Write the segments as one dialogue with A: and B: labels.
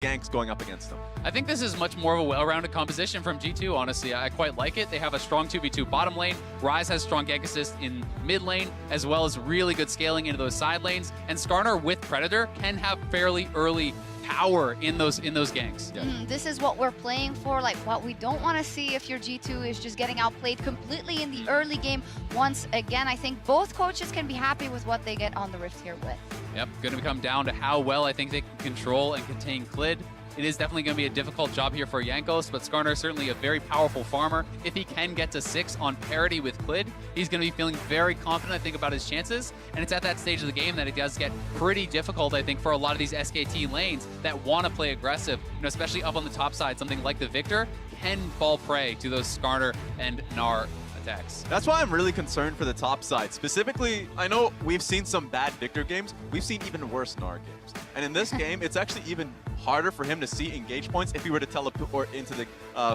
A: ganks going up against them.
B: I think this is much more of a well-rounded composition from G2, honestly. I quite like it. They have a strong 2v2 bottom lane. Ryze has strong gank assist in mid lane, as well as really good scaling into those side lanes. And Skarner with Predator can have fairly early power in those ganks.
A: Yeah.
C: This is what we're playing for, like what we don't want to see if your G2 is just getting outplayed completely in the early game. Once again, I think both coaches can be happy with what they get on the Rift here with.
B: Yep, going to come down to how well I think they can control and contain Clid. It is definitely going to be a difficult job here for Jankos, but Skarner is certainly a very powerful farmer. If he can get to 6 on parity with Clid, he's going to be feeling very confident, I think, about his chances. And it's at that stage of the game that it does get pretty difficult, I think, for a lot of these SKT lanes that want to play aggressive, especially up on the top side. Something like the Victor can fall prey to those Skarner and Gnar attacks.
A: That's why I'm really concerned for the top side. Specifically, I know we've seen some bad Victor games. We've seen even worse Gnar games. And in this game, it's actually even harder for him to see engage points if he were to teleport into the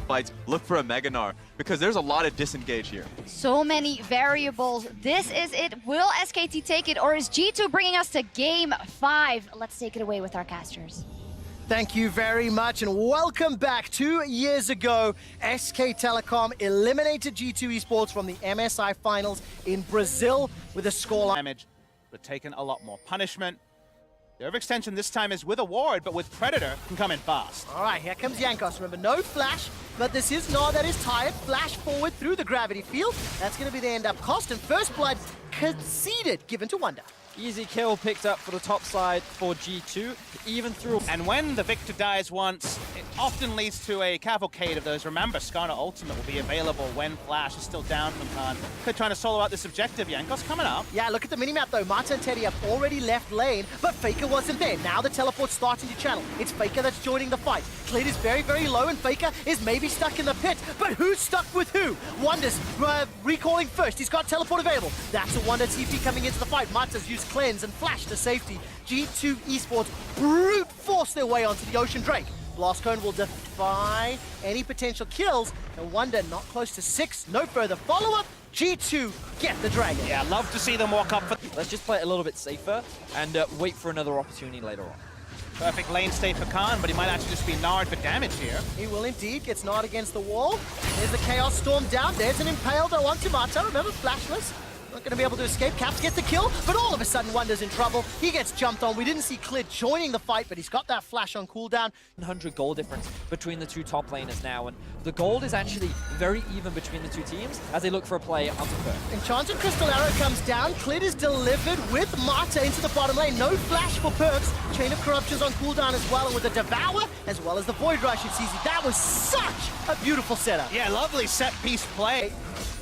A: fights, look for a Mega Gnar, because there's a lot of disengage here.
C: So many variables. This is it. Will SKT take it, or is G2 bringing us to Game 5? Let's take it away with our casters.
D: Thank you very much, and welcome back. 2 years ago, SK Telecom eliminated G2 Esports from the MSI Finals in Brazil with a scoreline.
E: Damage, but taken a lot more punishment. The overextension this time is with a ward, but with Predator can come in fast.
D: All right, here comes Jankos. Remember, no flash, but this is Gnar that is tired. Flash forward through the gravity field. That's going to be the end-up cost, and first blood conceded, given to Wonder.
F: Easy kill picked up for the top side for G2, even through...
E: And when the Victor dies once, it often leads to a cavalcade of those. Remember, Skarner Ultimate will be available when Flash is still down from Khan. They're trying to solo out this objective. Jankos coming up.
D: Yeah, look at the minimap though. Marta and Teddy have already left lane, but Faker wasn't there. Now the teleport's starting to channel. It's Faker that's joining the fight. Clid is very, very low, and Faker is maybe stuck in the pit. But who's stuck with who? Wonder's recalling first. He's got teleport available. That's a Wonder TP coming into the fight. Marta's used Cleanse and Flash to safety. G2 Esports brute force their way onto the Ocean Drake. Blast Cone will defy any potential kills, and Wonder not close to 6. No further follow-up. G2 get the Dragon.
E: Yeah, love to see them walk up for...
F: Let's just play it a little bit safer and wait for another opportunity later on.
E: Perfect lane stay for Khan, but he might actually just be narred for damage here.
D: He will indeed. Gets gnarred against the wall. There's the Chaos Storm down. There's an Impale though onto Mata. Remember, flashless. Not going to be able to escape. Caps gets the kill, but all of a sudden Wonder's in trouble. He gets jumped on. We didn't see Clid joining the fight, but he's got that flash on cooldown.
F: 100 gold difference between the two top laners now, and the gold is actually very even between the two teams as they look for a play up the curve.
D: Enchanted Crystal Arrow comes down. Clid is delivered with Marta into the bottom lane. No flash for Perks. Chain of Corruption's on cooldown as well, and with the Devour, as well as the Void Rush, it's easy. That was such a beautiful setup.
E: Yeah, lovely set-piece play.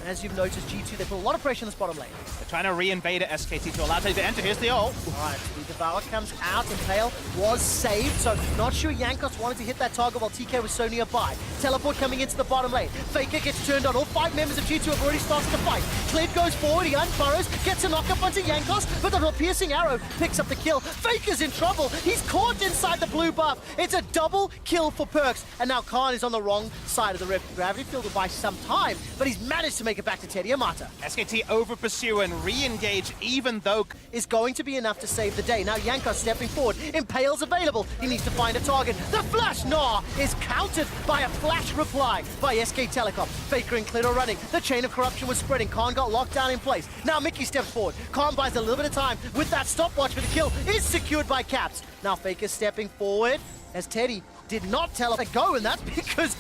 D: And as you've noticed, G2, they put a lot of pressure on this bottom lane.
E: They're trying to re-invade SKT to allow them to enter. Here's the ult.
D: All right, the Devour comes out. Impale was saved, so not sure Jankos wanted to hit that target while TK was so nearby. Teleport coming into the bottom lane. Faker gets turned on. All 5 members of G2 have already started the fight. Clid goes forward, he unfurrows, gets a knock-up onto Jankos, but the piercing arrow picks up the kill. Faker's in trouble. He's caught inside the blue buff. It's a double kill for Perks, and now Khan is on the wrong side of the rift. Gravity Field will buy some time, but he's managed to make it back to Teddy Amata.
E: SKT over-pursue and re-engage even though...
D: Is going to be enough to save the day. Now Jankos stepping forward. Impale's available. He needs to find a target. The flash Gnar is countered by a flash reply by SK Telecom. Faker and Clid are running. The chain of corruption was spreading. Khan got locked down in place. Now Mickey steps forward. Khan buys a little bit of time with that stopwatch for the kill. Is secured by Caps. Now Faker stepping forward as Teddy did not tell him to go, and that's because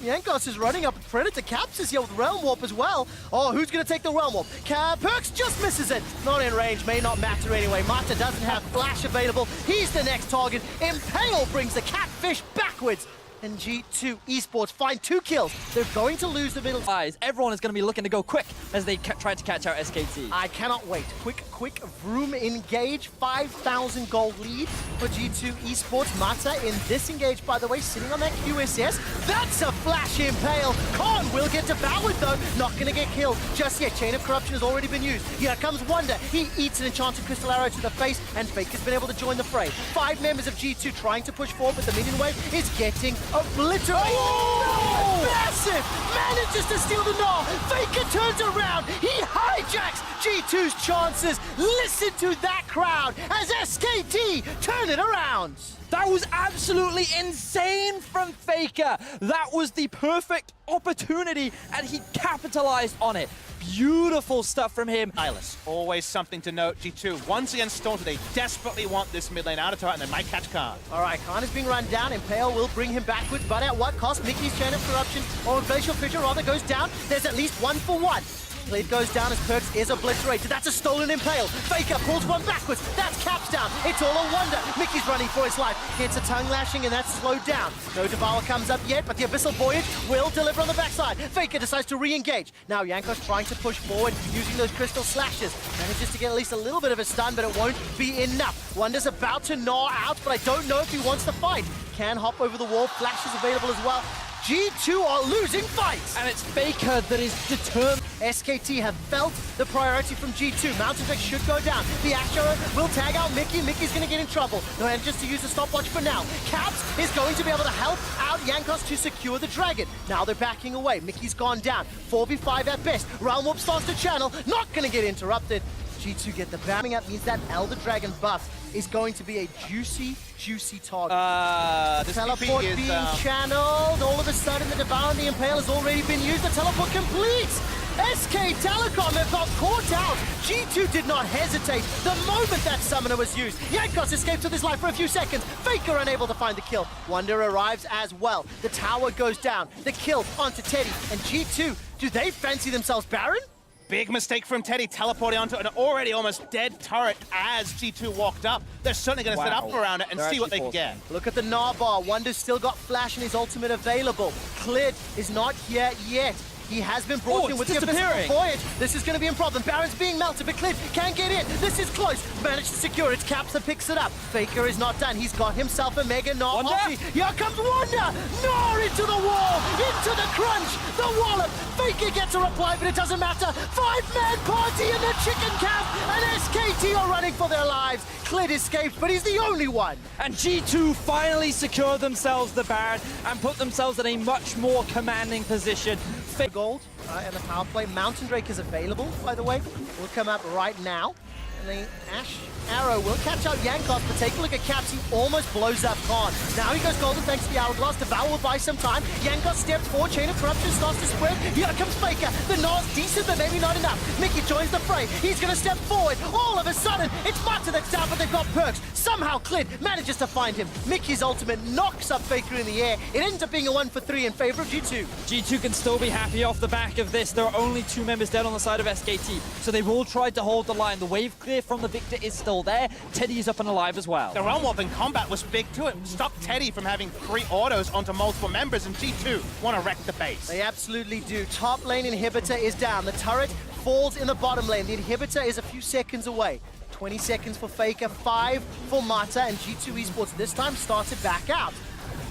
D: Jankos is running up. Predator Caps is here with Realm Warp as well. Oh, who's going to take the Realm Warp? Perks just misses it. Not in range, may not matter anyway. Mata doesn't have Flash available. He's the next target. Impale brings the Catfish backwards. And G2 Esports find 2 kills. They're going to lose the middle.
F: Everyone is going to be looking to go quick as they try to catch out SKT.
D: I cannot wait. Quick Vroom engage. 5,000 gold lead for G2 Esports. Mata in this engage, by the way, sitting on that QSS. That's a flash Impale. Khan will get devoured though. Not going to get killed just yet. Chain of Corruption has already been used. Here comes Wonder. He eats an Enchanted Crystal Arrow to the face, and Faker's been able to join the fray. 5 members of G2 trying to push forward, but the minion wave is getting obliterated. Oh! Massive! Manages to steal the Gnar. Faker turns around. He hijacks G2's chances. Listen to that crowd as SKT turn it around.
F: That was absolutely insane from Faker. That was the perfect opportunity, and he capitalized on it. Beautiful stuff from him.
E: Eyeless, always something to note. G2 once again stalled. They desperately want this mid lane out of turret, and they might catch Khan.
D: All right, Khan is being run down. Impale will bring him backwards, but at what cost? Mickey's Chain of Corruption, or Glacial Fissure rather, goes down. There's at least 1-for-1. Blade goes down as Perks is obliterated. That's a stolen Impale. Faker pulls one backwards. That's Caps down. It's all a wonder. Mickey's running for his life. Gets a tongue lashing, and that's slowed down. No Devour comes up yet, but the Abyssal Voyage will deliver on the backside. Faker decides to re-engage. Now Jankos trying to push forward using those crystal slashes. Manages to get at least a little bit of a stun, but it won't be enough. Wonder's about to gnaw out, but I don't know if he wants to fight. Can hop over the wall. Flash is available as well. G2 are losing fights!
F: And it's Faker that is determined.
D: SKT have felt the priority from G2. Mountain Deck should go down. The Asher will tag out Mickey. Mickey's going to get in trouble. No Engines to use the stopwatch for now. Caps is going to be able to help out Jankos to secure the Dragon. Now they're backing away. Mickey's gone down. 4v5 at best. Realm Warp starts to channel. Not going to get interrupted. G2 get the bamming up means that Elder Dragon buff is going to be a juicy target.
E: This
D: Teleport
E: TP is,
D: being channeled. All of a sudden, the Devour and the Impale has already been used. The teleport completes. SK Telecom have got caught out. G2 did not hesitate the moment that summoner was used. Jankos escapes with his life for a few seconds. Faker unable to find the kill. Wonder arrives as well. The tower goes down. The kill onto Teddy. And G2, do they fancy themselves Baron?
E: Big mistake from Teddy, teleporting onto an already almost dead turret as G2 walked up. They're certainly going to set up around it and see what they can get.
D: Look at the Narbar. Wonder's still got Flash and his ultimate available. Clid is not here yet. He has been brought in with the Abyssal Voyage. This is going to be a problem. Baron's being melted, but Clid can't get in. This is close. Managed to secure it. Caps that picks it up. Faker is not done. He's got himself a Mega Gnar. Here comes Wonder. Gnar into the wall. Into the crunch. The wallop. Faker gets a reply, but it doesn't matter. 5-man party in the chicken camp. And SKT are running for their lives. Clid escapes, but he's the only one.
F: And G2 finally secure themselves the Baron and put themselves in a much more commanding position.
D: Gold and the power play. Mountain Drake is available, by the way. Will come up right now. And the Ash Arrow will catch out Jankos, but take a look at Caps. He almost blows up Khan. Now he goes golden thanks to the Hourglass. Devour will buy some time. Jankos steps forward. Chain of Corruption starts to spread. Here comes Faker. The Gnar's decent, but maybe not enough. Mickey joins the fray. He's going to step forward. All of a sudden, it's Mata that's down, but they've got Perks. Somehow Clid manages to find him. Mickey's ultimate knocks up Faker in the air. It ends up being a 1-for-3 in favor of G2.
F: G2 can still be happy off the back of this. There are only 2 members dead on the side of SKT, so they will try to hold the line. The wave clear from the Victor is still there. Teddy is up and alive as well.
E: The Realm Warp in combat was big too. It stopped Teddy from having 3 autos onto multiple members, and G2 want to wreck the base.
D: They absolutely do. Top lane inhibitor is down. The turret falls in the bottom lane. The inhibitor is a few seconds away. 20 seconds for Faker, 5 for Mata, and G2 Esports this time started back out.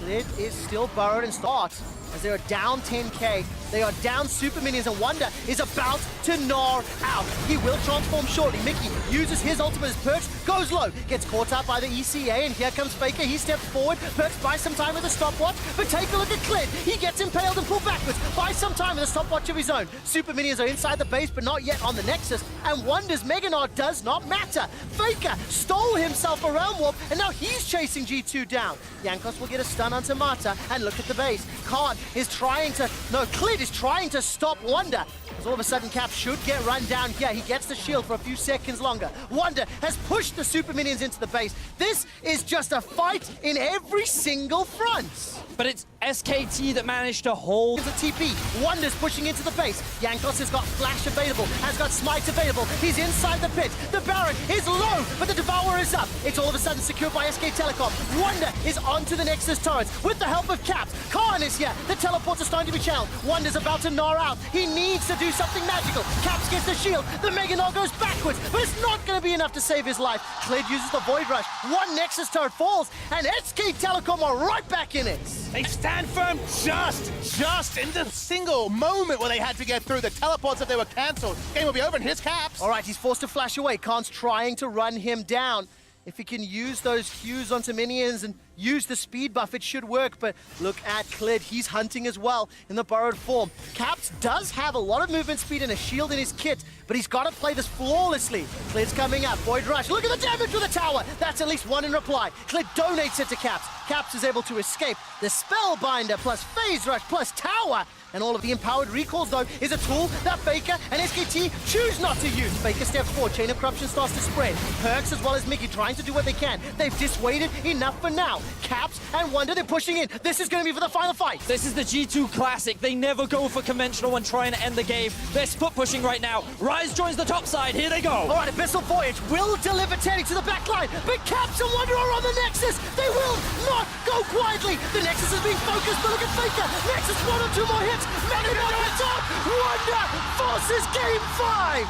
D: Clid is still burrowed and starts as they are down 10k. They are down super minions, and Wonder is about to gnaw out. He will transform shortly. Mickey uses his ultimate as Perks, goes low, gets caught out by the ECA, and here comes Faker. He steps forward. Perks buys some time with a stopwatch, but take a look at Clid. He gets impaled and pulled backwards. Buys some time with a stopwatch of his own. Super minions are inside the base, but not yet on the Nexus, and Wonder's Mega Gnar does not matter. Faker stole himself a Realm Warp, and now he's chasing G2 down. Jankos will get a stun onto Mata, and look at the base. Khan is trying to, Clid is trying to stop Wonder. As all of a sudden, Cap should get run down here. He gets the shield for a few seconds longer. Wonder has pushed the super minions into the base. This is just a fight in every single front.
F: But it's SKT that managed to hold.
D: There's a TP. Wonder's pushing into the base. Jankos has got Flash available, has got Smite available. He's inside the pit. The Baron is low, but the Devourer is up. It's all of a sudden secured by SK Telecom. Wonder is onto the Nexus turrets with the help of Caps. Khan is here. The teleports are starting to be channeled. Wonder's about to gnaw out. He needs to do something magical. Caps gets the shield. The Mega Gnar goes backwards, but it's not going to be enough to save his life. Clid uses the Void Rush. One Nexus turret falls, and SK Telecom are right back in it.
E: They stand firm just in the single moment where they had to get through. The teleports, if they were cancelled, game will be over, and here's Caps.
D: All right, he's forced to flash away. Khan's trying to run him down. If he can use those Qs onto minions and use the speed buff, it should work. But look at Clid, he's hunting as well in the borrowed form. Caps does have a lot of movement speed and a shield in his kit, but he's got to play this flawlessly. Clid's coming up, Void Rush, look at the damage with the tower. That's at least one in reply. Clid donates it to Caps. Caps is able to escape. The Spellbinder plus Phase Rush plus tower. And all of the empowered recalls, though, is a tool that Faker and SKT choose not to use. Faker steps forward, Chain of Corruption starts to spread. Perks as well as Mickey trying to do what they can. They've dissuaded enough for now. Caps and Wonder, they're pushing in. This is going to be for the final fight.
F: This is the G2 classic. They never go for conventional when trying to end the game. They're split pushing right now. Rise joins the top side. Here they go.
D: All right, Abyssal Voyage will deliver Teddy to the back line, but Caps and Wonder are on the Nexus. They will not go quietly. The Nexus is being focused, but look at Faker. Nexus, 1 or 2 more hits. Mega on the top. Wonder forces game 5.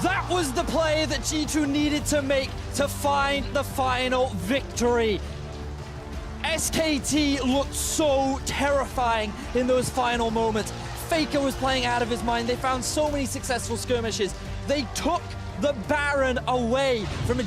F: That was the play that G2 needed to make to find the final victory. SKT looked so terrifying in those final moments. Faker was playing out of his mind. They found so many successful skirmishes. They took the Baron away from a